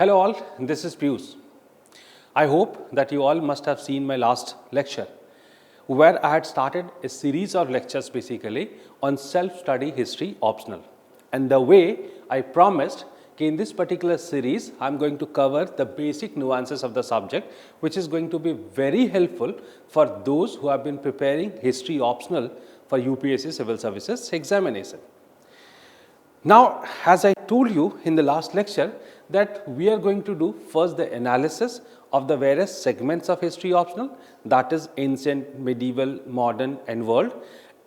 Hello all, this is Piyush. I hope that you all must have seen my last lecture where I had started a series of lectures basically on self-study history optional. And the way I promised in this particular series, I'm going to cover the basic nuances of the subject, which is going to be very helpful for those who have been preparing history optional for UPSC Civil Services examination. Now, as I told you in the last lecture that we are going to do first the analysis of the various segments of history optional, that is ancient, medieval, modern and world,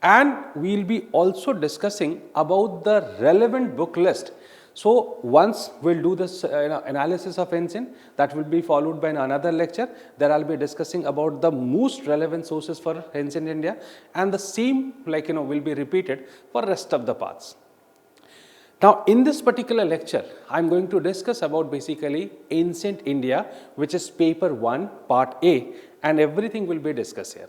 and we will be also discussing about the relevant book list. So, once we will do this analysis of ancient, that will be followed by another lecture. There I will be discussing about the most relevant sources for ancient India, and the same will be repeated for rest of the parts. Now, in this particular lecture, I am going to discuss about basically ancient India, which is paper 1, part A, and everything will be discussed here.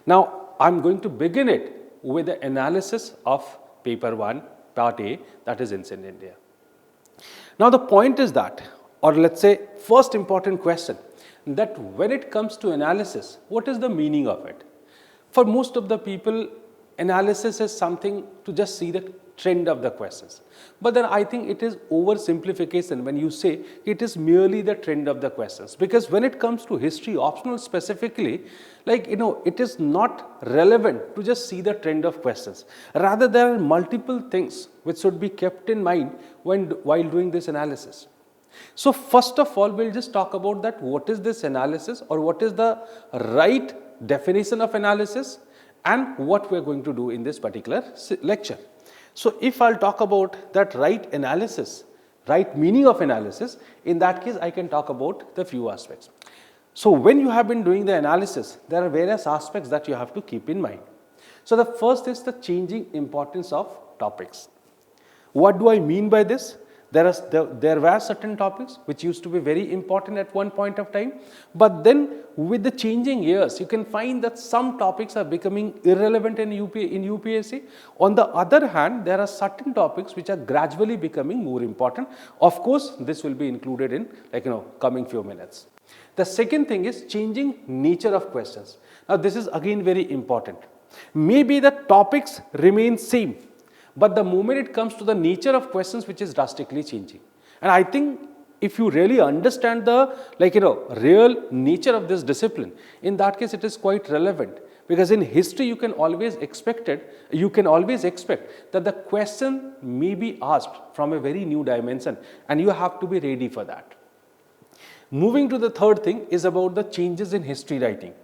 Now, I am going to begin it with the analysis of paper 1, part A, that is ancient India. Now, the point is that, or let's say first important question, that when it comes to analysis, what is the meaning of it? For most of the people, analysis is something to just see the trend of the questions. But then I think it is oversimplification when you say it is merely the trend of the questions. Because when it comes to history optional specifically, it is not relevant to just see the trend of questions. Rather, there are multiple things which should be kept in mind while doing this analysis. So first of all, we'll just talk about that what is this analysis or what is the right definition of analysis and what we're going to do in this particular lecture. So if I'll talk about that right analysis, right meaning of analysis, in that case I can talk about the few aspects. So when you have been doing the analysis, there are various aspects that you have to keep in mind. So the first is the changing importance of topics. What do I mean by this? There were certain topics which used to be very important at one point of time, but then with the changing years, you can find that some topics are becoming irrelevant in UPSC. On the other hand, there are certain topics which are gradually becoming more important. Of course, this will be included in coming few minutes. The second thing is changing nature of questions. Now, this is again very important. Maybe the topics remain same, but the moment it comes to the nature of questions which is drastically changing. And I think if you really understand the real nature of this discipline, in that case it is quite relevant, because in history you can always expect that the question may be asked from a very new dimension and you have to be ready for that. Moving to the third thing is about the changes in history writing.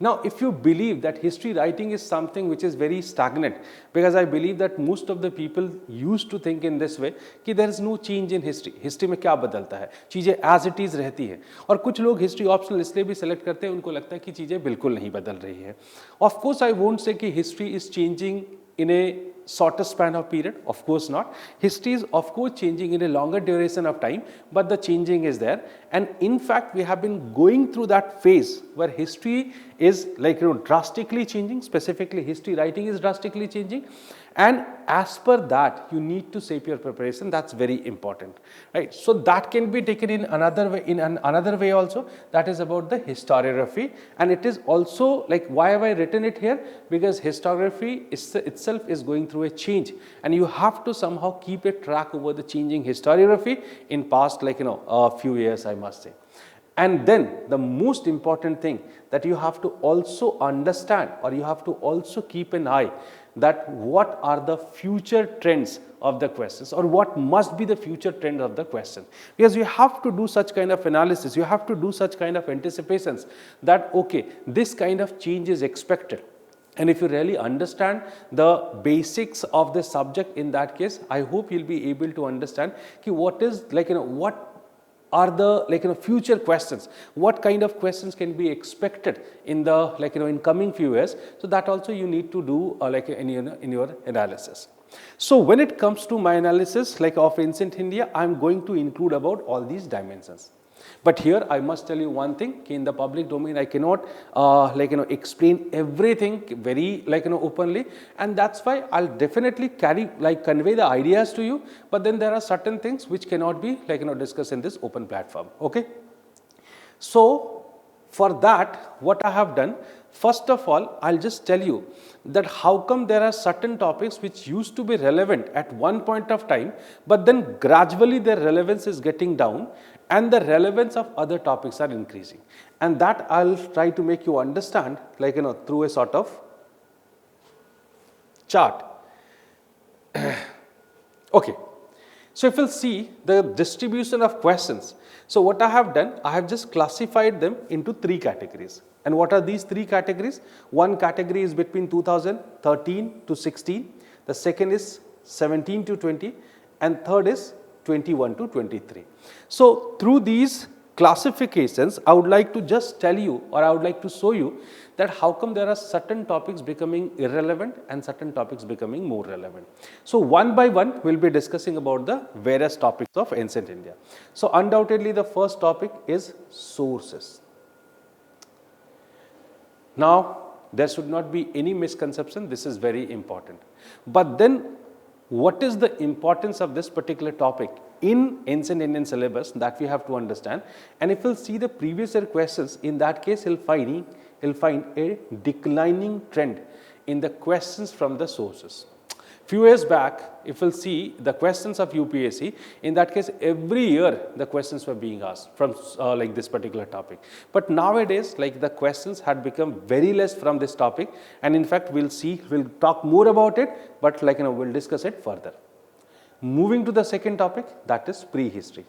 Now, if you believe that history writing is something which is very stagnant, because I believe that most of the people used to think in this way कि there is no change in history. History में क्या बदलता है? चीजें as it is रहती हैं. और कुछ लोग history optional इसलिए भी select करते हैं, उनको लगता है कि चीजें बिल्कुल नहीं बदल रही हैं. Of course, I won't say कि history is changing in a shorter span of period. Of course not. History is of course changing in a longer duration of time, but the changing is there. And in fact, we have been going through that phase where history is drastically changing. Specifically, history writing is drastically changing. And as per that, you need to shape your preparation. That's very important, right? So that can be taken in another way also. That is about the historiography, and it is also why have I written it here? Because historiography itself is going through a change, and you have to somehow keep a track over the changing historiography in past a few years, I must say. And then the most important thing that you have to also understand, or you have to also keep an eye, that what are the future trends of the questions, or what must be the future trend of the question. Because you have to do such kind of analysis, you have to do such kind of anticipations that okay, this kind of change is expected. And if you really understand the basics of the subject in that case, I hope you'll be able to understand what is what are the future questions, what kind of questions can be expected in the in coming few years. So that also you need to do in your analysis. So when it comes to my analysis of ancient India, I'm going to include about all these dimensions. But here I must tell you one thing, in the public domain I cannot explain everything very openly, and that's why I'll definitely convey the ideas to you, but then there are certain things which cannot be discussed in this open platform. Okay. So for that, what I have done, first of all, I'll just tell you that how come there are certain topics which used to be relevant at one point of time, but then gradually their relevance is getting down and the relevance of other topics are increasing. And that I'll try to make you understand through a sort of chart. Okay. So if you'll see the distribution of questions, so what I have done, I have just classified them into three categories. And what are these three categories? One category is between 2013 to 16, the second is 17 to 20, and third is 21 to 23. So through these classifications, I would like to just tell you, or I would like to show you that how come there are certain topics becoming irrelevant and certain topics becoming more relevant. So one by one, we'll be discussing about the various topics of ancient India. So undoubtedly, the first topic is sources. Now, there should not be any misconception, this is very important. But then, what is the importance of this particular topic in ancient Indian syllabus, that we have to understand. And if we'll see the previous year questions, in that case, you'll find a declining trend in the questions from the sources. Few years back, if we'll see the questions of UPSC, in that case, every year the questions were being asked from this particular topic. But nowadays, the questions had become very less from this topic, and in fact, we'll talk more about it, but we'll discuss it further. Moving to the second topic, that is prehistory.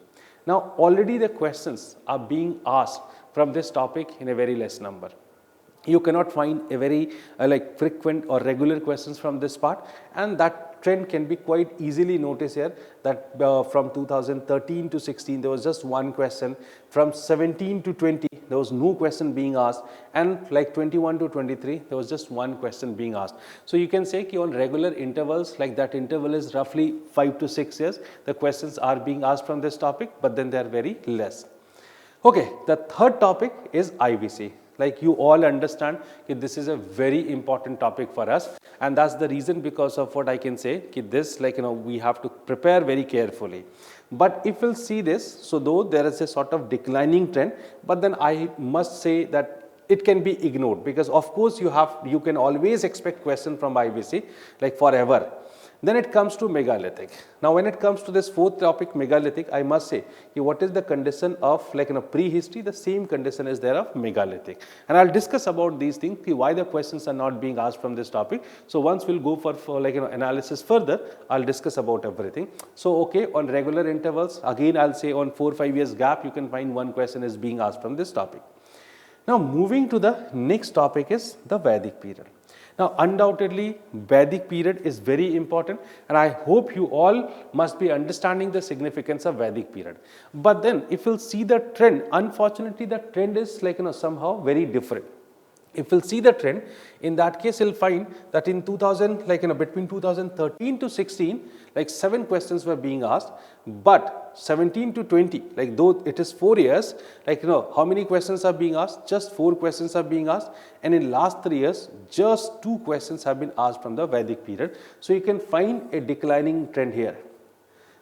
Now, already the questions are being asked from this topic in a very less number. You cannot find a very frequent or regular questions from this part, and that trend can be quite easily noticed here, that from 2013 to 16 there was just one question, from 17 to 20 there was no question being asked, and 21 to 23 there was just one question being asked. So you can say on regular intervals, that interval is roughly 5 to 6 years, the questions are being asked from this topic, but then they are very less. Okay, the third topic is IBC. You all understand that this is a very important topic for us, and that's the reason because of what I can say, this we have to prepare very carefully. But if we'll see this, so though there is a sort of declining trend, but then I must say that it can be ignored, because of course you can always expect question from IBC forever. Then it comes to megalithic. Now when it comes to this fourth topic, megalithic, I must say what is the condition of prehistory, the same condition is there of megalithic. And I'll discuss about these things, why the questions are not being asked from this topic. So once we'll go for analysis further, I'll discuss about everything. So okay, on regular intervals, again I'll say on 4 or 5 years gap, you can find one question is being asked from this topic. Now moving to the next topic is the Vedic period. Now, undoubtedly, Vedic period is very important, and I hope you all must be understanding the significance of Vedic period. But then, if you'll see the trend, unfortunately, the trend is somehow very different. If we'll see the trend, in that case, you'll find that in 2000, between 2013 to 16, 7 questions were being asked, but 17 to 20, though it is 4 years, how many questions are being asked? Just 4 questions are being asked, and in last 3 years, just 2 questions have been asked from the Vedic period. So you can find a declining trend here.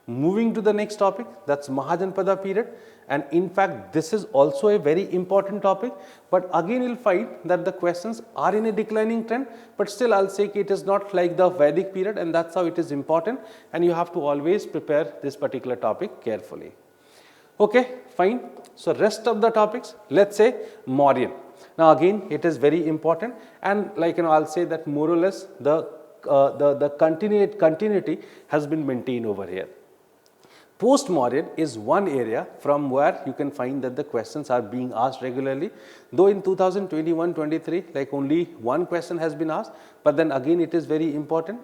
Moving to the next topic, that's Mahajanpada period, and in fact this is also a very important topic, but again you'll find that the questions are in a declining trend, but still I'll say it is not like the Vedic period, and that's how it is important, and you have to always prepare this particular topic carefully. Okay, fine. So rest of the topics, let's say Mauryan. Now again it is very important, and I'll say that more or less the continuity has been maintained over here. Post-Mauryan is one area from where you can find that the questions are being asked regularly, though in 2021-23 only one question has been asked, but then again it is very important.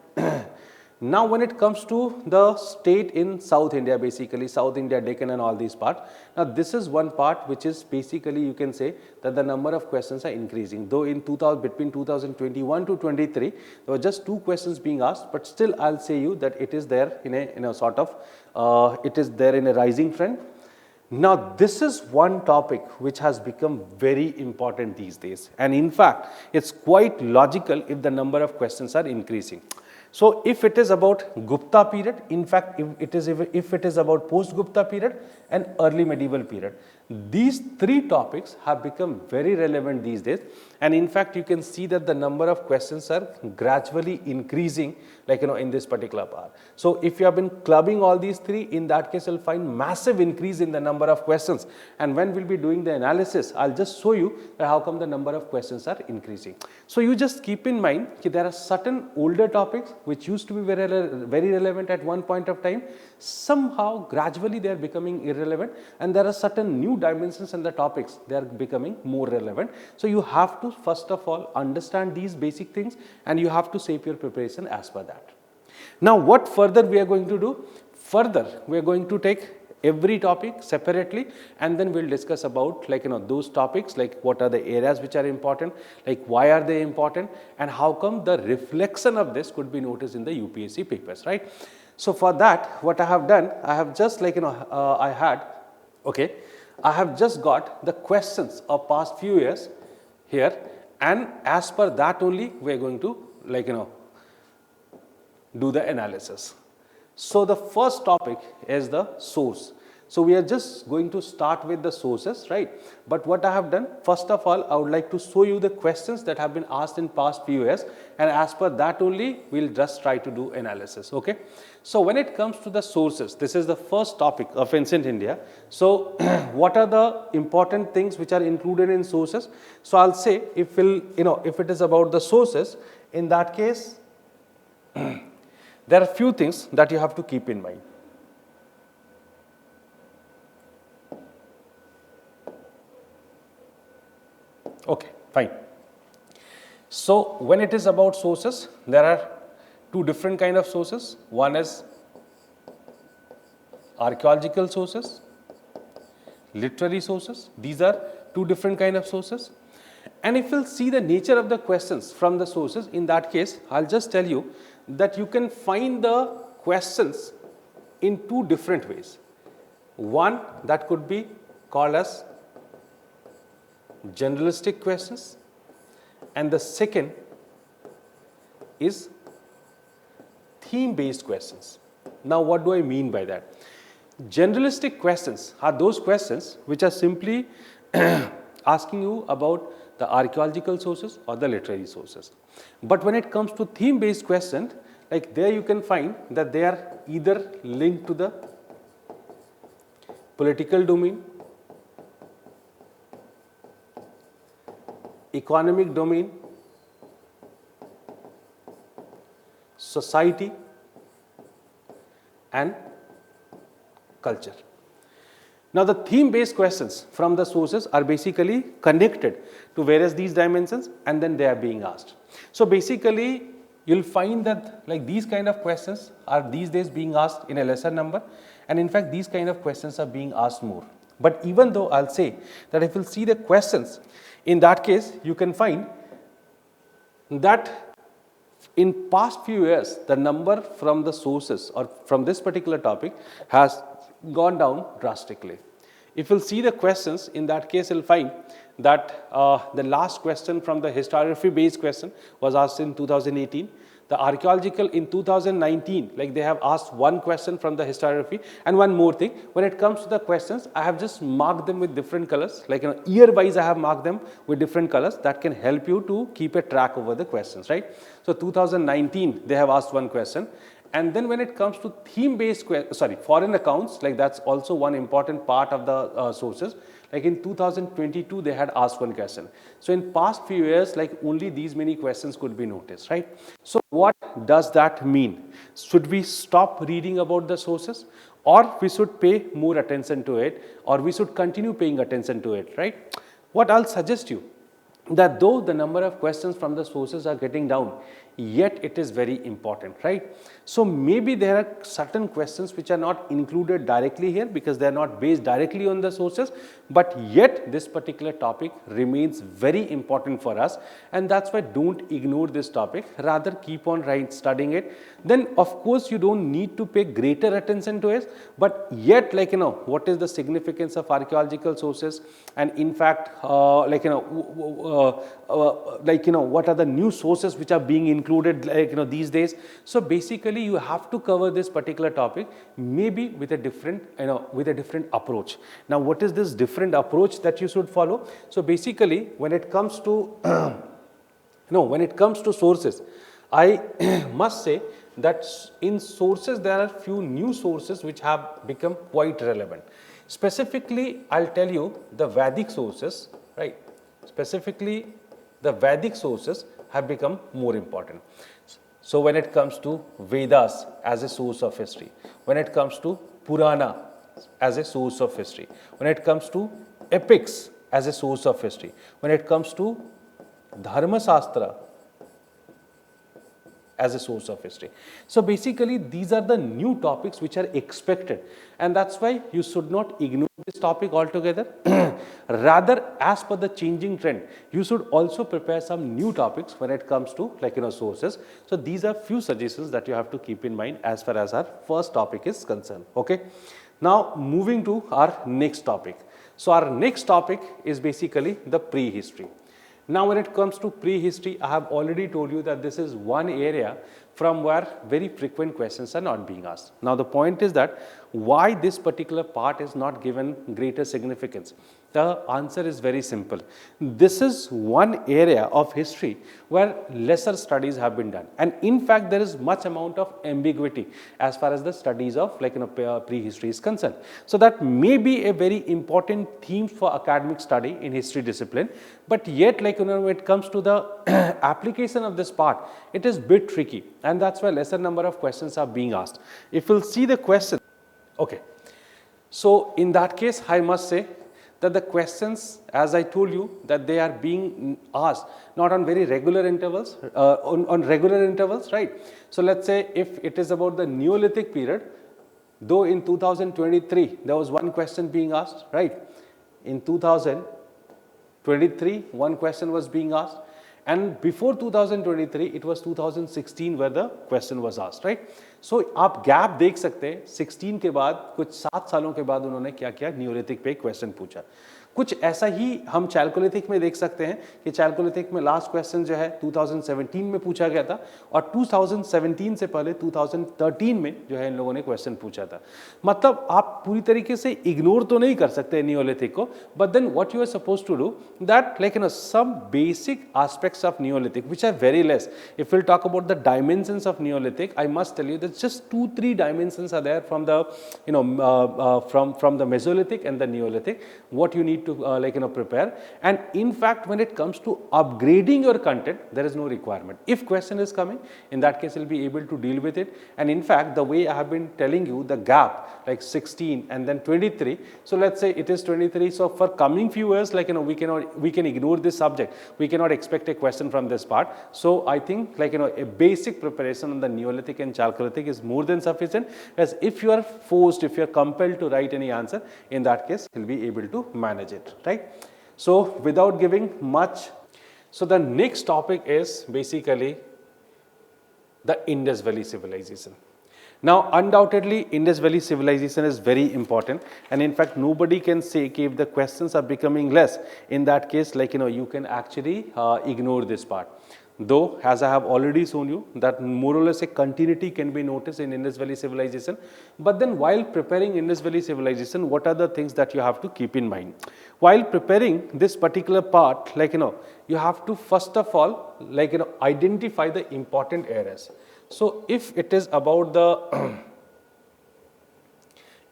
Now when it comes to the state in South India, basically South India, Deccan and all these parts, now this is one part which is basically you can say that the number of questions are increasing, though in between 2021 to 23 there were just 2 questions being asked, but still I'll say you that it is there in a sort of it is there in a rising trend. Now, this is one topic which has become very important these days, and in fact, it's quite logical if the number of questions are increasing. So, if it is about Gupta period, in fact, if it is about post-Gupta period and early medieval period, these three topics have become very relevant these days, and in fact, you can see that the number of questions are gradually increasing, like in this particular part. So, if you have been clubbing all these three, in that case, you'll find massive increase in the number of questions. And when we'll be doing the analysis, I'll just show you that how come the number of questions are increasing. So, you just keep in mind that there are certain older topics which used to be very relevant at one point of time. Somehow, gradually, they are becoming irrelevant, and there are certain new dimensions in the topics, they are becoming more relevant. So, you have to first of all understand these basic things, and you have to shape your preparation as per that. Now, what further we are going to do? Further, we are going to take every topic separately, and then we'll discuss about those topics, like what are the areas which are important, like why are they important, and how come the reflection of this could be noticed in the UPSC papers, right? So, for that, what I have done, I have just I have just got the questions of past few years here, and as per that only we are going to do the analysis. So, the first topic is the source. So, we are just going to start with the sources, right? But what I have done, first of all, I would like to show you the questions that have been asked in past few years, and as per that only we will just try to do analysis, okay? So, when it comes to the sources, this is the first topic of ancient India. So, what are the important things which are included in sources? So, I'll say if it is about the sources, in that case, there are few things that you have to keep in mind. Okay, fine. So, when it is about sources, there are two different kind of sources. One is archaeological sources, literary sources. These are two different kind of sources. And if you'll see the nature of the questions from the sources, in that case, I'll just tell you that you can find the questions in two different ways. One that could be called as generalistic questions, and the second is theme based questions. Now, what do I mean by that? Generalistic questions are those questions which are simply asking you about the archaeological sources or the literary sources. But when it comes to theme based questions, like there you can find that they are either linked to the political domain, economic domain, society, and culture. Now, the theme based questions from the sources are basically connected to various these dimensions, and then they are being asked. So, basically you will find that these kind of questions are these days being asked in a lesser number, and in fact these kind of questions are being asked more. But even though I will say that if you will see the questions, in that case you can find that in past few years the number from the sources or from this particular topic has gone down drastically. If you will see the questions, in that case you will find that the last question from the historiography based question was asked in 2018. The archaeological in 2019, they have asked one question from the historiography. And one more thing, when it comes to the questions, I have just marked them with different colors, year wise I have marked them with different colors that can help you to keep a track over the questions, right? So 2019 they have asked one question. And then when it comes to theme based foreign accounts, that's also one important part of the sources. In 2022 they had asked one question. So in past few years only these many questions could be noticed, right? So what does that mean? Should we stop reading about the sources, or we should pay more attention to it, or we should continue paying attention to it, right? What I'll suggest you, that though the number of questions from the sources are getting down, yet it is very important, right? So maybe there are certain questions which are not included directly here because they are not based directly on the sources, but yet this particular topic remains very important for us, and that's why don't ignore this topic, rather keep on studying it. Then of course you don't need to pay greater attention to it, but yet what is the significance of archaeological sources, and in fact what are the new sources which are being included these days. So basically you have to cover this particular topic maybe with a different approach. Now what is this different approach that you should follow? So basically when it comes to when it comes to sources, I must say that in sources there are few new sources which have become quite relevant. Specifically, I'll tell you the Vedic sources, right? Specifically, the Vedic sources have become more important. So when it comes to Vedas as a source of history, when it comes to Purana as a source of history, when it comes to epics as a source of history, when it comes to Dharma Shastra as a source of history. So basically these are the new topics which are expected, and that's why you should not ignore this topic altogether. Rather, as per the changing trend, you should also prepare some new topics when it comes to sources. So these are few suggestions that you have to keep in mind as far as our first topic is concerned. Okay. Now moving to our next topic. So our next topic is basically the prehistory. Now when it comes to prehistory, I have already told you that this is one area from where very frequent questions are not being asked. Now the point is that why this particular part is not given greater significance. The answer is very simple. This is one area of history where lesser studies have been done, and in fact there is much amount of ambiguity as far as the studies of prehistory is concerned. So that may be a very important theme for academic study in history discipline, but yet when it comes to the application of this part, it is bit tricky, and that's why lesser number of questions are being asked. If we'll see the question, okay, so in that case I must say that the questions, as I told you, that they are being asked not on very regular intervals, on regular intervals, right? So let's say if it is about the Neolithic period, though in 2023 there was one question being asked, right? In 2023 one question was being asked, and before 2023 it was 2016 where the question was asked, right? So आप gap देख सकते हैं 16 के बाद कुछ 7 सालों के बाद उन्होंने क्या किया, न्यूलिथिक पे क्वेश्चन पूछा. कुछ ऐसा ही हम चैल्कोलिथिक में देख सकते हैं कि चैल्कोलिथिक में लास्ट क्वेश्चन जो है 2017 में पूछा गया था, और 2017 से पहले 2013 में जो है इन लोगों ने क्वेश्चन पूछा था. मतलब आप पूरी तरीके से इग्नोर तो नहीं कर सकते न्यूलिथिक को, but then what you are suppose to do that some basic aspects of neolithic which are very less. If will talk about the dimensions of neolithic, I must tell you that just 2-3 dimensions are there from the from the Mesolithic and the Neolithic, what you need to prepare. And in fact when it comes to upgrading your content, there is no requirement. If question is coming, in that case you'll be able to deal with it. And in fact the way I have been telling you, the gap like 16 and then 23, so let's say it is 23, so for coming few years we can ignore this subject, we cannot expect a question from this part. So I think a basic preparation on the Neolithic and Chalcolithic is more than sufficient, as if you are forced, if you are compelled to write any answer, in that case you'll be able to manage it, right? So without giving much, so the next topic is basically the Indus Valley civilization. Now undoubtedly Indus Valley civilization is very important, and in fact nobody can say if the questions are becoming less, in that case you can actually ignore this part. Though, as I have already shown you, that more or less a continuity can be noticed in Indus Valley civilization. But then while preparing Indus Valley civilization, what are the things that you have to keep in mind? While preparing this particular part, you have to first of all, identify the important areas. So if it is about the,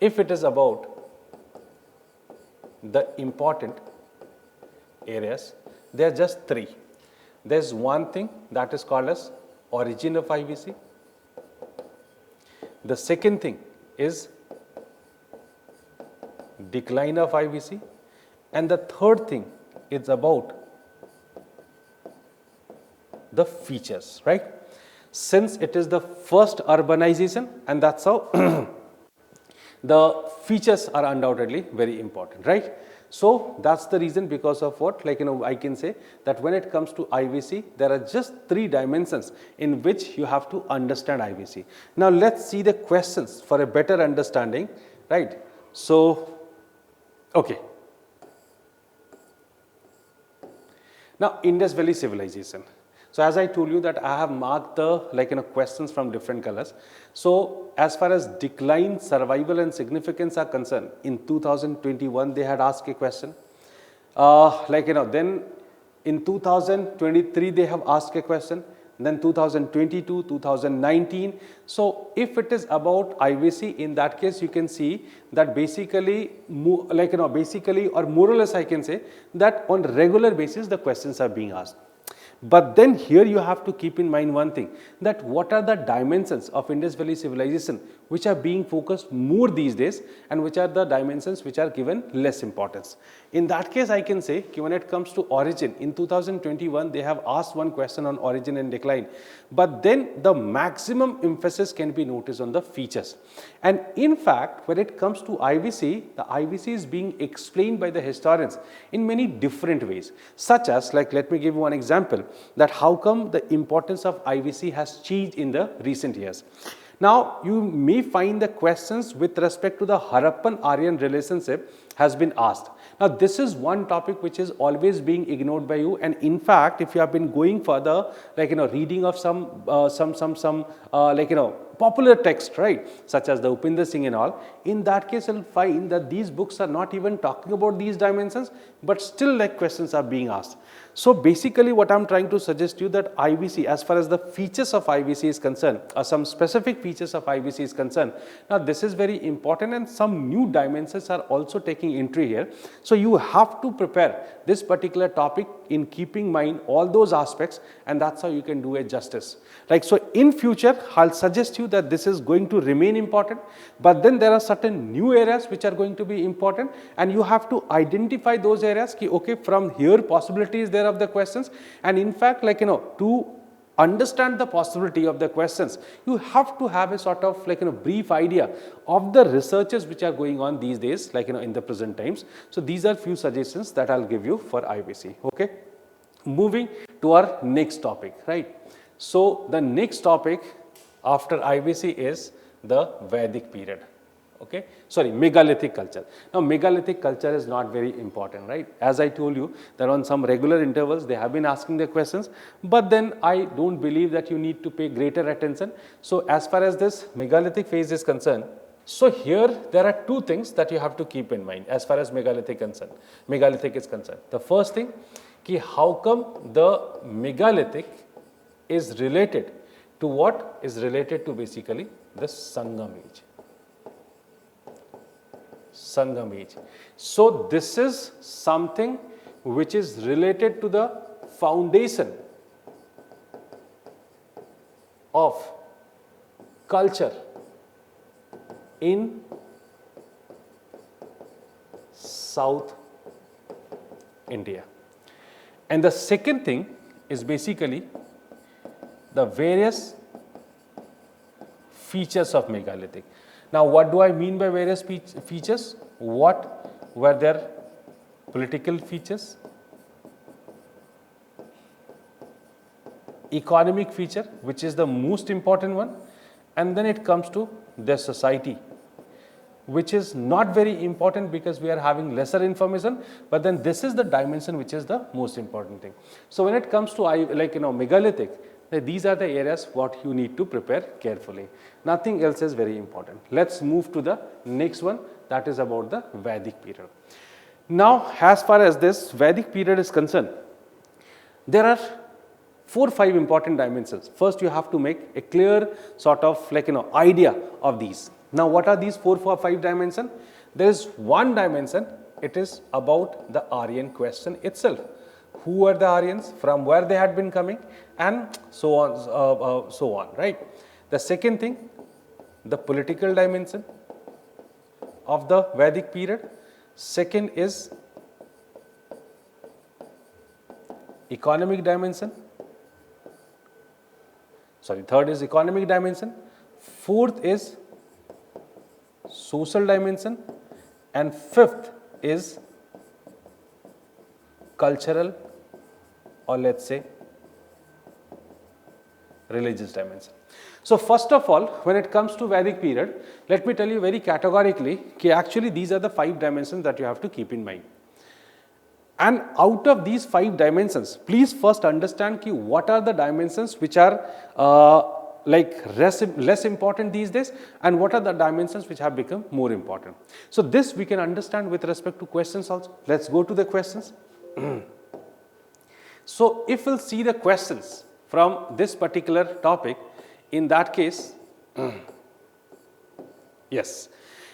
if it is about the important areas, there are just 3. There's one thing that is called as origin of IVC. The second thing is decline of IVC. And the third thing is about the features, right? since it is the first urbanization, and that's how the features are undoubtedly very important, right? So that's the reason, because of what, I can say that when it comes to IVC, there are just 3 dimensions in which you have to understand IVC. Now let's see the questions for a better understanding, right? So, okay. Now, Indus Valley civilization. So as I told you that I have marked the questions from different colors. So as far as decline, survival and significance are concerned, in 2021 they had asked a question. Then in 2023 they have asked a question. Then 2022, 2019. So if it is about IVC, in that case you can see that basically, basically or more or less I can say that on regular basis the questions are being asked. But then here you have to keep in mind one thing, that what are the dimensions of Indus Valley civilization which are being focused more these days, and which are the dimensions which are given less importance. In that case, I can say when it comes to origin, in 2021 they have asked one question on origin and decline, but then the maximum emphasis can be noticed on the features. And in fact, when it comes to IVC, the IVC is being explained by the historians in many different ways, such as, let me give you one example, that how come the importance of IVC has changed in the recent years. Now, you may find the questions with respect to the Harappan-Aryan relationship has been asked. Now, this is one topic which is always being ignored by you, and in fact, if you have been going further, reading of some popular text, right, such as the Upinder Singh and all, in that case you'll find that these books are not even talking about these dimensions, but still questions are being asked. So basically what I'm trying to suggest to you, that IVC, as far as the features of IVC is concerned, or some specific features of IVC is concerned, now this is very important, and some new dimensions are also taking entry here. So you have to prepare this particular topic in keeping in mind all those aspects, and that's how you can do it justice. So in future, I'll suggest you that this is going to remain important, but then there are certain new areas which are going to be important, and you have to identify those areas, okay, from here possibilities there of the questions, and in fact, to understand the possibility of the questions, you have to have a sort of brief idea of the researches which are going on these days, in the present times. So these are few suggestions that I'll give you for IVC. Okay, moving to our next topic, right? So the next topic after IVC is the Vedic period. Okay, sorry, megalithic culture. Now megalithic culture is not very important, right? As I told you that on some regular intervals they have been asking the questions, but then I don't believe that you need to pay greater attention. So as far as this megalithic phase is concerned, so here there are 2 things that you have to keep in mind as far as megalithic is concerned. The first thing, how come the megalithic is related to what? Is related to basically the Sangam age. Sangam age. So this is something which is related to the foundation of culture in South India. And the second thing is basically the various features of megalithic. Now, what do I mean by various features? What were their political features, economic feature, which is the most important one, and then it comes to their society, which is not very important because we are having lesser information, but then this is the dimension which is the most important thing. So when it comes to megalithic, these are the areas what you need to prepare carefully. Nothing else is very important. Let's move to the next one, that is about the Vedic period. Now, as far as this Vedic period is concerned, there are 4 or 5 important dimensions. First, you have to make a clear sort of idea of these. Now, what are these 4 or 5 dimensions? There is one dimension, it is about the Aryan question itself. Who were the Aryans, from where they had been coming, and so on, right? The second thing, the political dimension of the Vedic period. Second is economic dimension. third is economic dimension, fourth is social dimension, and fifth is cultural, or let's say religious dimension. So first of all, when it comes to Vedic period, let me tell you very categorically that actually these are the 5 dimensions that you have to keep in mind. And out of these 5 dimensions, please first understand what are the dimensions which are less important these days, and what are the dimensions which have become more important. So this we can understand with respect to questions also. Let's go to the questions. So if we'll see the questions from this particular topic, in that case, yes,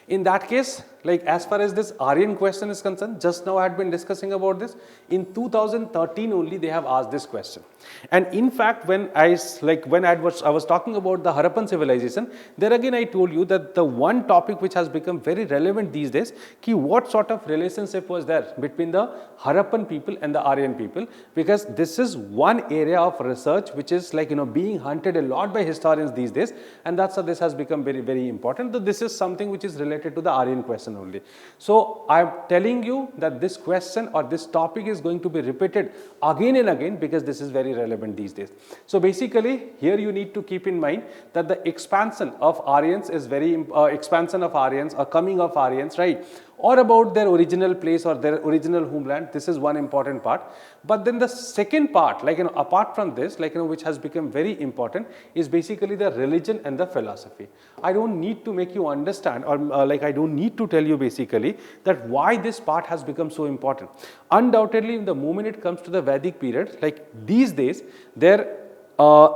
in that case, like as far as this Aryan question is concerned, just now I had been discussing about this. In 2013 only they have asked this question. And in fact, when I was talking about the Harappan civilization, there again I told you that the one topic which has become very relevant these days, what sort of relationship was there between the Harappan people and the Aryan people, because this is one area of research which is being hunted a lot by historians these days, and that's how this has become very, very important. So this is something which is related to the Aryan question only. So I am telling you that this question or this topic is going to be repeated again and again because this is very relevant these days. So basically here you need to keep in mind that the expansion of Aryans is expansion of Aryans or coming of Aryans, right? Or about their original place or their original homeland. This is one important part. But then the second part, apart from this, which has become very important, is basically the religion and the philosophy. I don't need to make you understand, or I don't need to tell you basically that why this part has become so important. Undoubtedly, in the moment it comes to the Vedic period, these days, their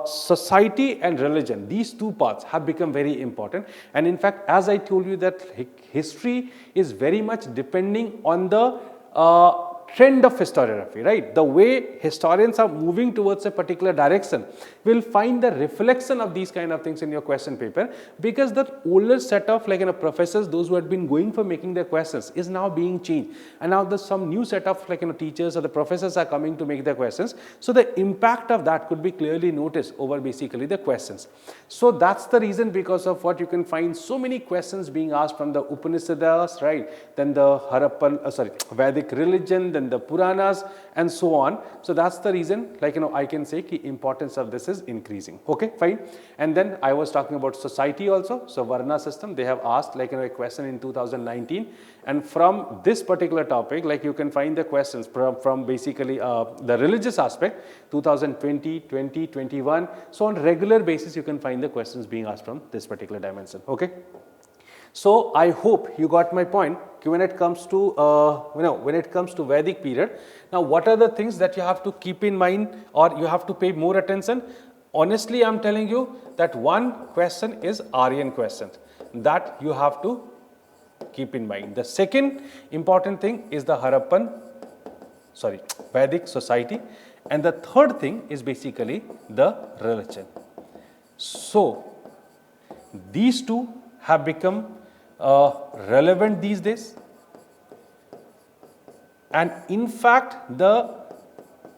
society and religion, these two parts have become very important. And in fact, as I told you that history is very much depending on the trend of historiography, right? The way historians are moving towards a particular direction will find the reflection of these kind of things in your question paper, because the older set of professors, those who had been going for making their questions, is now being changed, and now there's some new set of teachers or the professors are coming to make their questions. So the impact of that could be clearly noticed over basically the questions. So that's the reason because of what you can find so many questions being asked from the Upanishads, right? Then the Vedic religion, then the Puranas, and so on. So that's the reason I can say the importance of this is increasing. Okay, fine. And then I was talking about society also. So Varna system, they have asked a question in 2019, and from this particular topic, you can find the questions from basically the religious aspect, 2020, 20, 21. So on regular basis you can find the questions being asked from this particular dimension. Okay. So I hope you got my point. When it comes to when it comes to Vedic period, now what are the things that you have to keep in mind or you have to pay more attention? Honestly, I'm telling you that one question is Aryan question that you have to keep in mind. The second important thing is the Vedic society, and the third thing is basically the religion. So these two have become relevant these days, and in fact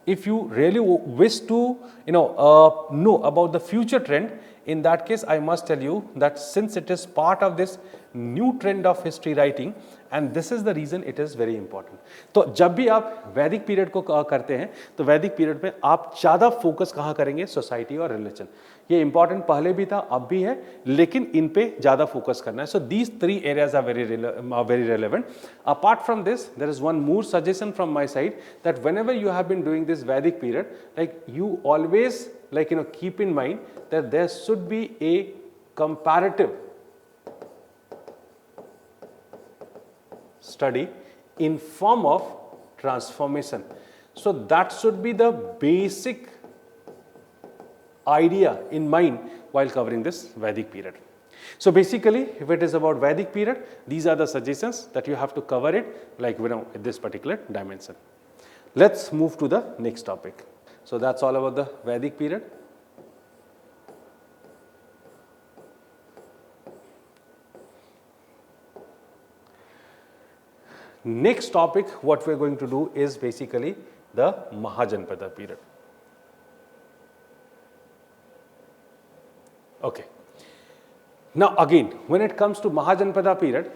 if you really wish to know about the future trend, in that case I must tell you that since it is part of this new trend of history writing, and this is the reason it is very important. तो जब भी आप वैदिक period को करते हैं तो वैदिक पीरियड में आप ज़्यादा फोकस कहाँ करेंगे? सोसाइटी और रिलीजन. ये इंपॉर्टेंट पहले भी था, अब भी है, लेकिन इन पे ज़्यादा फोकस करना है. So these 3 areas are very relevant. Apart from this, there is one more suggestion from my side, that whenever you have been doing this Vedic period, you always keep in mind that there should be a comparative study in form of transformation. So that should be the basic idea in mind while covering this Vedic period. So basically, if it is about Vedic period, these are the suggestions that you have to cover it at this particular dimension. Let's move to the next topic. So that's all about the Vedic period. Next topic, what we're going to do is basically the Mahajanpada period. Okay. Now again, when it comes to Mahajanpada period,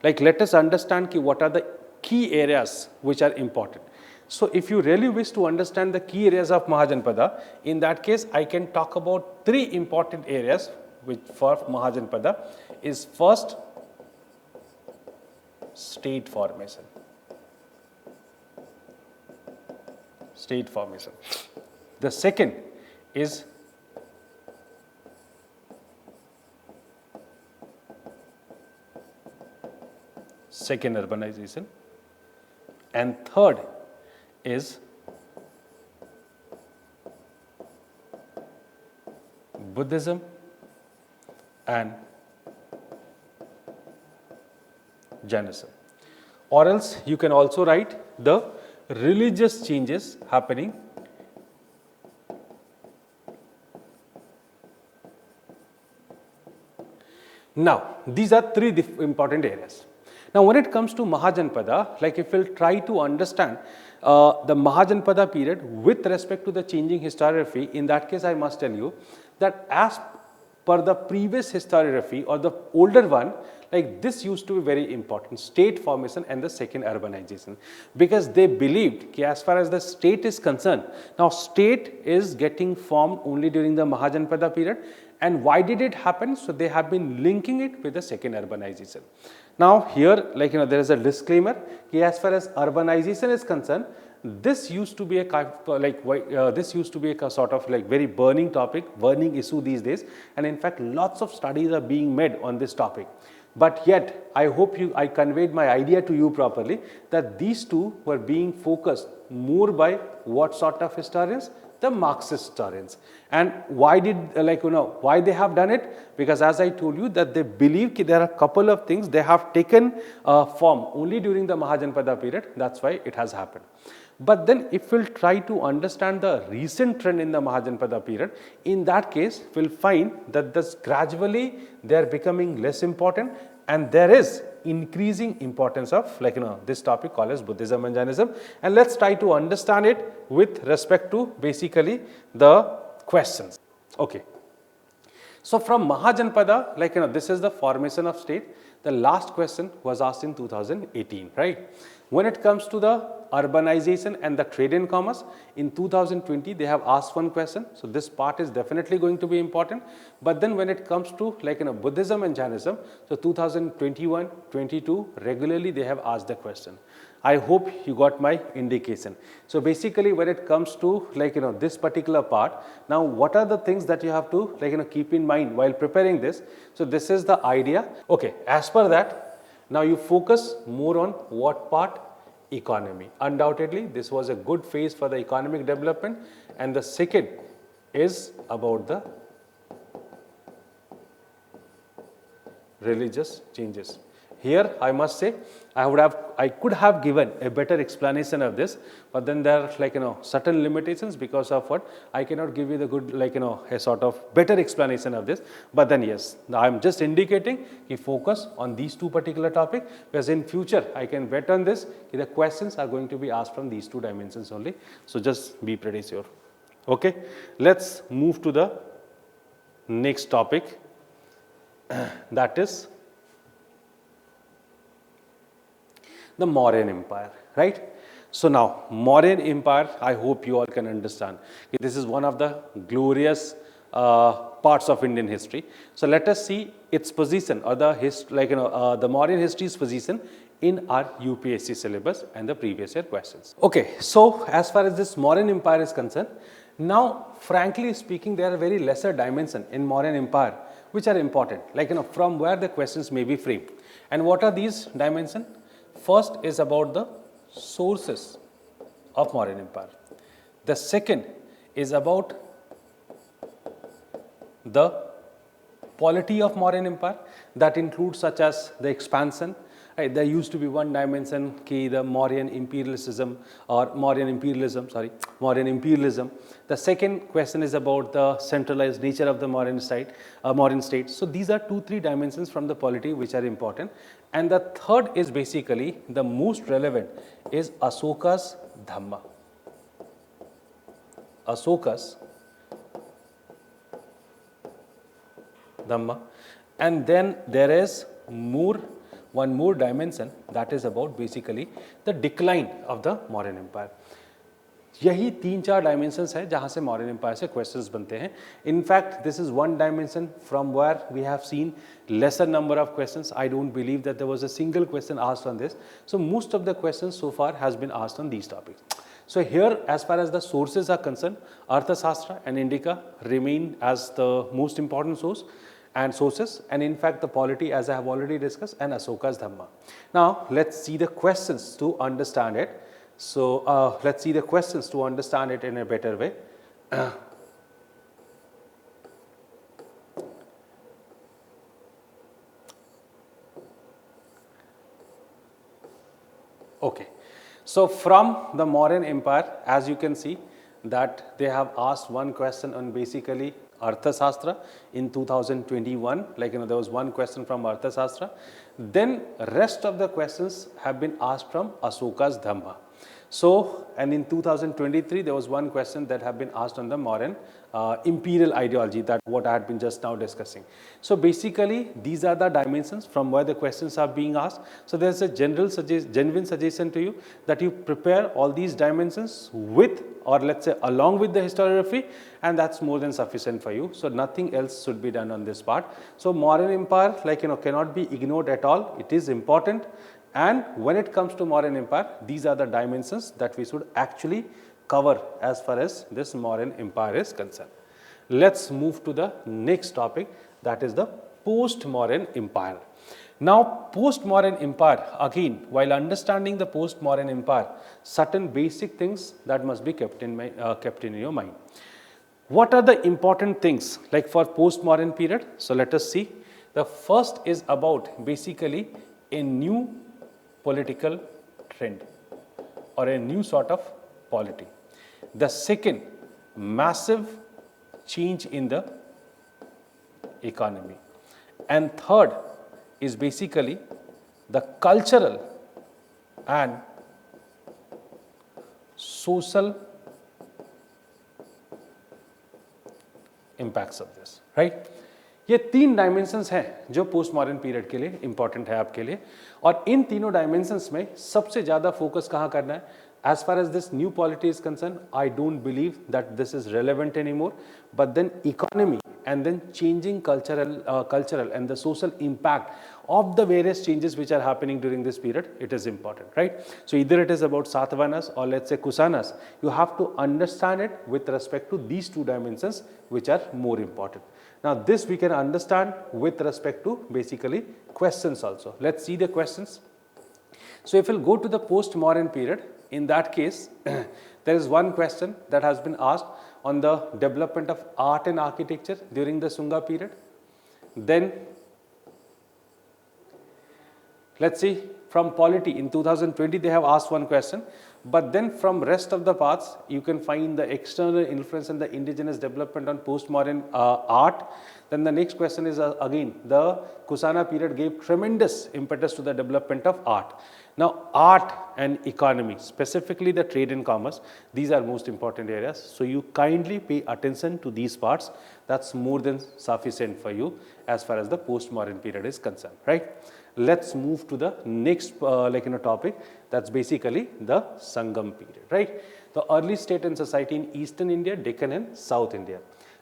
like let us understand what are the key areas which are important. So if you really wish to understand the key areas of Mahajanpada, in that case I can talk about three important areas which for Mahajanpada is first state formation. State formation. The second is second urbanization, and third is Buddhism and Jainism. Or else you can also write the religious changes happening now. These are three important areas. Now when it comes to Mahajanpada, like if we'll try to understand the Mahajanpada period with respect to the changing historiography, in that case I must tell you that as per the previous historiography or the older one, like this used to be very important, state formation and the second urbanization, because they believed that as far as the state is concerned, now state is getting formed only during the Mahajanpada period. And why did it happen? So they have been linking it with the second urbanization. Now here, like there is a disclaimer, as far as urbanization is concerned, this used to be a this used to be a sort of like very burning topic, burning issue these days, and in fact lots of studies are being made on this topic. But yet I hope I conveyed my idea to you properly, that these two were being focused more by what sort of historians? The Marxist historians. And why did why they have done it? Because as I told you that they believe that there are a couple of things they have taken form only during the Mahajanpada period. That's why it has happened. But then if we'll try to understand the recent trend in the Mahajanpada period, in that case we'll find that this gradually they are becoming less important, and there is increasing importance of this topic called as Buddhism and Jainism. And let's try to understand it with respect to basically the questions. Okay. So from Mahajanpada, this is the formation of state. The last question was asked in 2018, right? When it comes to the urbanization and the trade and commerce, in 2020 they have asked one question. So this part is definitely going to be important. But then when it comes to Buddhism and Jainism, so 2021, 22 regularly they have asked the question. I hope you got my indication. So basically when it comes to this particular part, now what are the things that you have to keep in mind while preparing this? So this is the idea. Okay, as per that, now you focus more on what part? Economy. Undoubtedly this was a good phase for the economic development, and the second is about the religious changes. Here I must say I could have given a better explanation of this, but then there are certain limitations because of what I cannot give you the good a sort of better explanation of this. But then yes, I am just indicating you focus on these two particular topics, because in future I can bet on this the questions are going to be asked from these two dimensions only. So just be pretty sure. Okay, let's move to the next topic, that is the Mauryan Empire, right? So now Mauryan Empire, I hope you all can understand. This is one of the glorious parts of Indian history. So let us see its position, or the the Mauryan history's position in our UPSC syllabus and the previous year questions. Okay, so as far as this Mauryan Empire is concerned, now frankly speaking, there are very lesser dimensions in Mauryan Empire which are important, from where the questions may be framed. And what are these dimensions? First is about the sources of Mauryan Empire. The second is about the polity of Mauryan Empire, that includes such as the expansion. There used to be one dimension, the Mauryan imperialism. The second question is about the centralized nature of the Mauryan state. So these are 2-3 dimensions from the polity which are important. And the third is basically the most relevant is Asoka's Dhamma. Asoka's Dhamma. And then there is one more dimension that is about basically the decline of the Mauryan Empire. यही 3-4 dimensions है जहाँ से Mauryan empire से questions बनते हैं. In fact this is one dimension from where we have seen lesser number of questions. I don't believe that there was a single question asked on this. So most of the questions so far has been asked on these topics. So here, as far as the sources are concerned, Arthashastra and Indica remain as the most important source and sources, and in fact the polity, as I have already discussed, and Asoka's Dhamma. Now let's see the questions to understand it. So let's see the questions to understand it in a better way. Okay, so from the Mauryan Empire, as you can see that they have asked one question on basically Arthashastra in 2021, like there was one question from Arthashastra. Then rest of the questions have been asked from Asoka's Dhamma. So, and in 2023 there was one question that have been asked on the Mauryan imperial ideology, that what I had been just now discussing. So basically these are the dimensions from where the questions are being asked. So there's a genuine suggestion to you that you prepare all these dimensions with, or let's say along with the historiography, and that's more than sufficient for you. So nothing else should be done on this part. So Mauryan Empire, like cannot be ignored at all. It is important. And when it comes to Mauryan Empire, these are the dimensions that we should actually cover as far as this Mauryan Empire is concerned. Let's move to the next topic, that is the post-Mauryan Empire. Now, post-Mauryan Empire, again, while understanding the post-Mauryan Empire, certain basic things that must be kept in your mind. What are the important things like for post-Mauryan period? So let us see. The first is about basically a new political trend or a new sort of polity. The second, massive change in the economy. And third is basically the cultural and social impacts of this, right? ये 3 dimensions हैं जो post modern period के लिए important है आपके लिए, और इन तीनों डायमेंशंस में सबसे ज़्यादा फोकस कहाँ करना है. As far as this new polity is concerned, I don't believe that this is relevant anymore, but then economy and then changing cultural and the social impact of the various changes which are happening during this period, it is important, right? So either it is about Satavahanas or let's say Kusanas, you have to understand it with respect to these 2 dimensions which are more important. Now this we can understand with respect to basically questions also. Let's see the questions. So if we'll go to the post-Mauryan period, in that case, there is one question that has been asked on the development of art and architecture during the Sunga period. Then, let's see, from polity in 2020 they have asked one question, but then from rest of the parts you can find the external influence and the indigenous development on post-modern art. Then the next question is again, the Kusana period gave tremendous impetus to the development of art. Now art and economy, specifically the trade and commerce, these are most important areas. So you kindly pay attention to these parts. That's more than sufficient for you as far as the post-modern period is concerned, right? Let's move to the next topic, that's basically the Sangam period, right? The early state and society in Eastern India, Deccan and South India.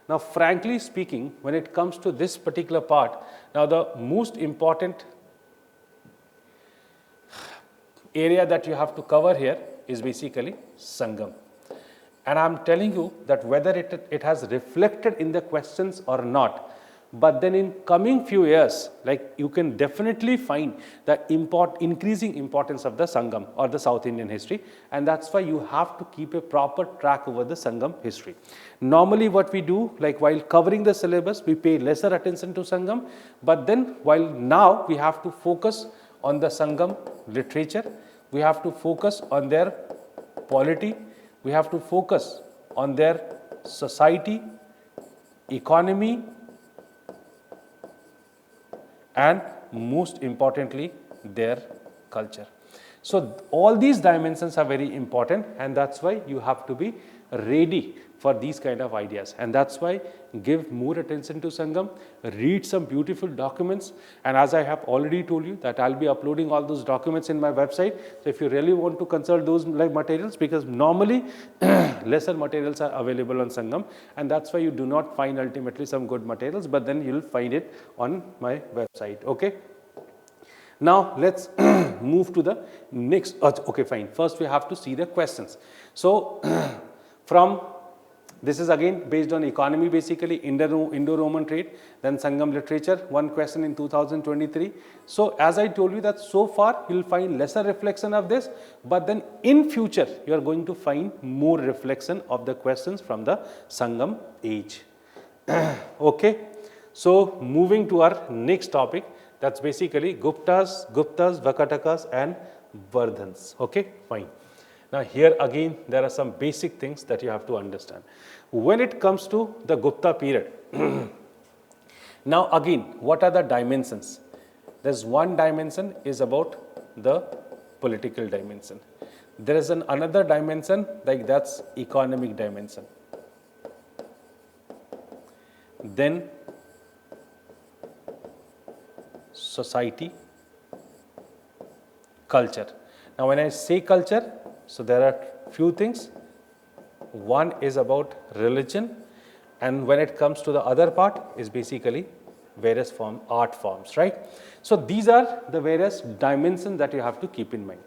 Now frankly speaking, when it comes to this particular part, now the most important area that you have to cover here is basically Sangam. And I'm telling you that whether it has reflected in the questions or not, but then in coming few years, like you can definitely find the increasing importance of the Sangam or the South Indian history, and that's why you have to keep a proper track over the Sangam history. Normally what we do, like while covering the syllabus, we pay lesser attention to Sangam, but then while now we have to focus on the Sangam literature, we have to focus on their polity, we have to focus on their society, economy, and most importantly their culture. So all these dimensions are very important, and that's why you have to be ready for these kind of ideas. And that's why give more attention to Sangam, read some beautiful documents. And as I have already told you that I'll be uploading all those documents in my website. So if you really want to consult those like materials, because normally lesser materials are available on Sangam, and that's why you do not find ultimately some good materials, but then you'll find it on my website. Okay. Now let's move to the next. Okay, fine. First we have to see the questions. So from this is again based on economy, basically Indo-Roman trade, then Sangam literature, one question in 2023. So as I told you that so far you'll find lesser reflection of this, but then in future you are going to find more reflection of the questions from the Sangam age. Okay, so moving to our next topic, that's basically Guptas, Vakatakas and Vardhans. Okay, fine. Now here again there are some basic things that you have to understand. When it comes to the Gupta period, now again what are the dimensions? There's one dimension is about the political dimension. There is another dimension, like that's economic dimension. Then society, culture. Now when I say culture, so there are few things. One is about religion, and when it comes to the other part is basically various art forms, right? So these are the various dimensions that you have to keep in mind.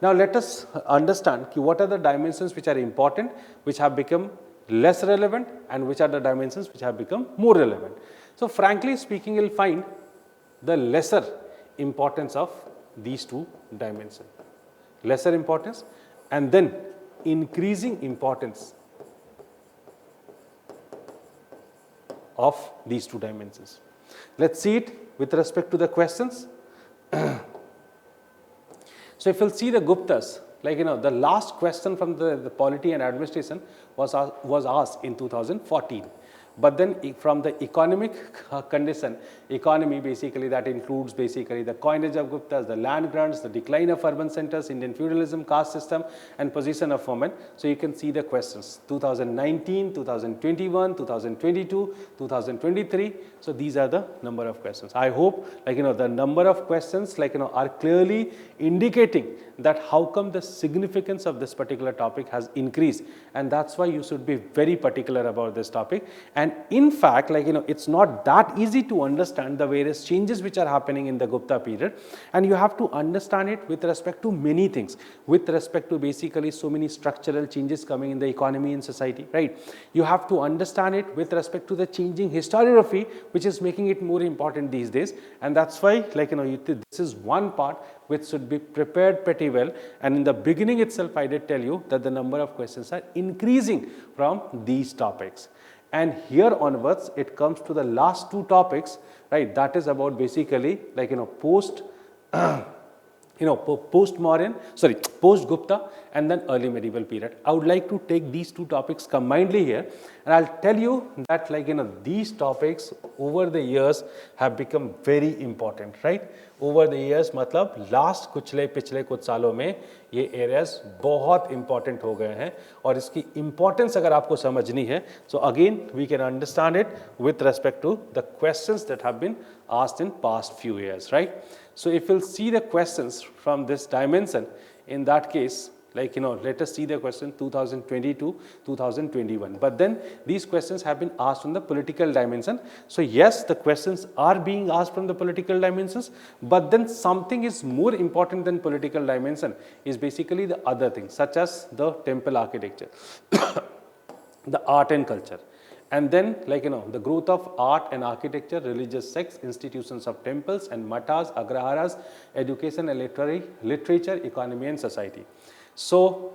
Now let us understand what are the dimensions which are important, which have become less relevant, and which are the dimensions which have become more relevant. So frankly speaking, you'll find the lesser importance of these two dimensions. Lesser importance and then increasing importance of these two dimensions. Let's see it with respect to the questions. So if you'll see the Guptas, like the last question from the polity and administration was asked in 2014. But then from the economic condition, economy basically that includes basically the coinage of Guptas, the land grants, the decline of urban centers, Indian feudalism, caste system and position of women. So you can see the questions 2019, 2021, 2022, 2023. So these are the number of questions. I hope the number of questions are clearly indicating that how come the significance of this particular topic has increased, and that's why you should be very particular about this topic. And in fact, it's not that easy to understand the various changes which are happening in the Gupta period, and you have to understand it with respect to many things, with respect to basically so many structural changes coming in the economy and society, right? You have to understand it with respect to the changing historiography, which is making it more important these days, and that's why this is one part which should be prepared pretty well. And in the beginning itself, I did tell you that the number of questions are increasing from these topics. And here onwards, it comes to the last two topics, right? That is about basically post Gupta and then early medieval period. I would like to take these two topics combinedly here, and I'll tell you that these topics over the years have become very important, right? Over the years, मतलब last पिछले कुछ सालों में ये areas बहुत important हो गए हैं, और इसकी importance अगर आपको समझनी है, so again we can understand it with respect to the questions that have been asked in past few years, right? So if you'll see the questions from this dimension, in that case, let us see the question 2022, 2021. But then these questions have been asked from the political dimension. So yes, the questions are being asked from the political dimensions, but then something is more important than political dimension is basically the other things, such as the temple architecture, the art and culture. And then the growth of art and architecture, religious sects, institutions of temples and matas, agraharas, education and literature, economy and society. So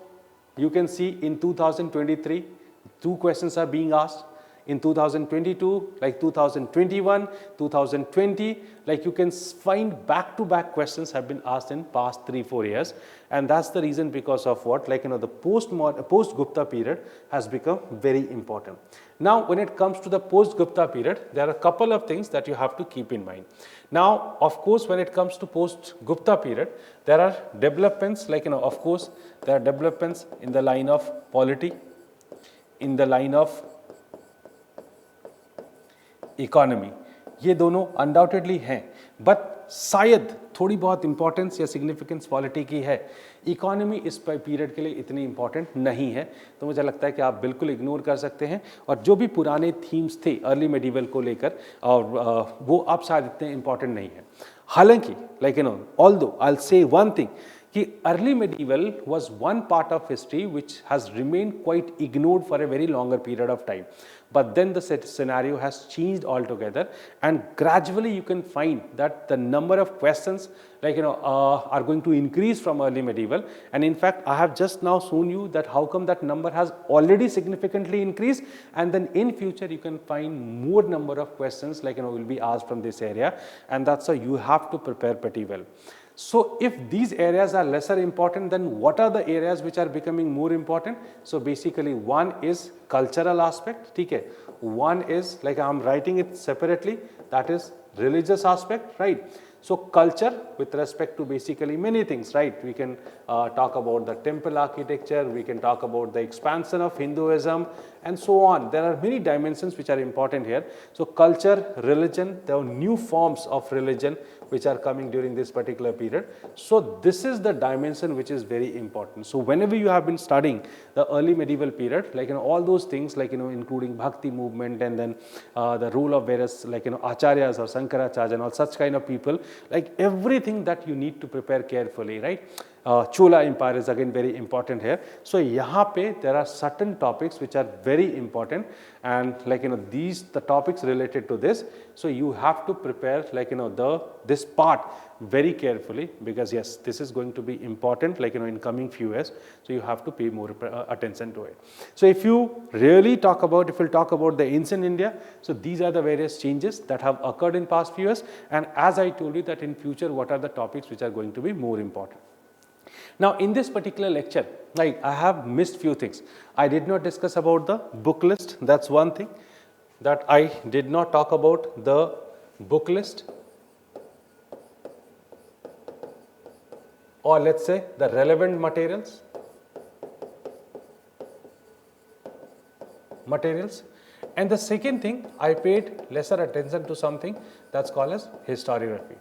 you can see in 2023, two questions are being asked. In 2022, 2021, 2020, you can find back-to-back questions have been asked in past 3-4 years, and that's the reason because of what the post-Gupta period has become very important. Now, when it comes to the post-Gupta period, there are a couple of things that you have to keep in mind. Now, of course, when it comes to post-Gupta period, there are developments of course, there are developments in the line of polity, in the line of economy. ये दोनों undoubtedly हैं, but शायद थोड़ी बहुत importance या significance polity की है, economy इस पीरियड के लिए इतनी इंपॉर्टेंट नहीं है। तो मुझे लगता है कि आप बिल्कुल इग्नोर कर सकते हैं, और जो भी पुराने थीम्स थे अर्ली मेडिवल को लेकर, और वो अब शायद इतने इंपॉर्टेंट नहीं है। हालांकि like you know, although I will say one thing कि early medieval was one part of history which has remained quite ignored for a very longer period of time. But then the scenario has changed altogether, and gradually you can find that the number of questions like you know are going to increase from early medieval. And in fact, I have just now shown you that how come that number has already significantly increased, and then in future you can find more number of questions like you know will be asked from this area, and that's why you have to prepare pretty well. So if these areas are lesser important, then what are the areas which are becoming more important? So basically one is cultural aspect, ठीक है? One is like I'm writing it separately, that is religious aspect, right? So culture with respect to basically many things, right? We can talk about the temple architecture, we can talk about the expansion of Hinduism and so on. There are many dimensions which are important here. So culture, religion, there are new forms of religion which are coming during this particular period. So this is the dimension which is very important. So whenever you have been studying the early medieval period, like you know all those things like you know including Bhakti movement and then the role of various like you know Acharyas or Shankaracharya and all such kind of people, like everything that you need to prepare carefully, right? Chola Empire is again very important here. So यहाँ पे there are certain topics which are very important, and like you know these the topics related to this. So you have to prepare like you know this part very carefully, because yes, this is going to be important like you know in coming few years. So you have to pay more attention to it. So if you really talk about, if we'll talk about the ancient India, so these are the various changes that have occurred in past few years, and as I told you that in future what are the topics which are going to be more important. Now in this particular lecture, like I have missed few things. I did not discuss about the book list, that's one thing that I did not talk about, the book list, or let's say the relevant materials. And the second thing, I paid lesser attention to something that's called as historiography.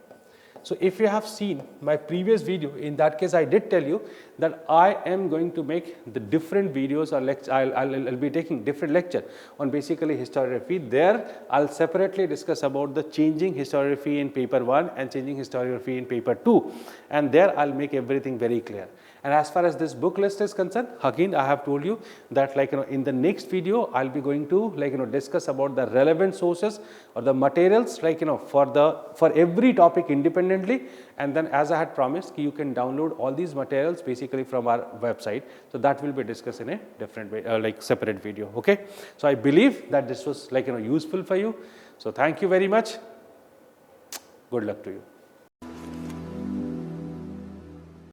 So if you have seen my previous video, in that case I did tell you that I am going to make the different videos or lecture. I'll be taking different lecture on basically historiography. There I'll separately discuss about the changing historiography in paper 1 and changing historiography in paper 2, and there I'll make everything very clear. And as far as this book list is concerned, again I have told you that like you know in the next video I'll be going to like you know discuss about the relevant sources or the materials like you know for every topic independently, and then as I had promised you can download all these materials basically from our website. So that will be discussed in a different way, like separate video. Okay, so I believe that this was like you know useful for you. So thank you very much. Good luck to you.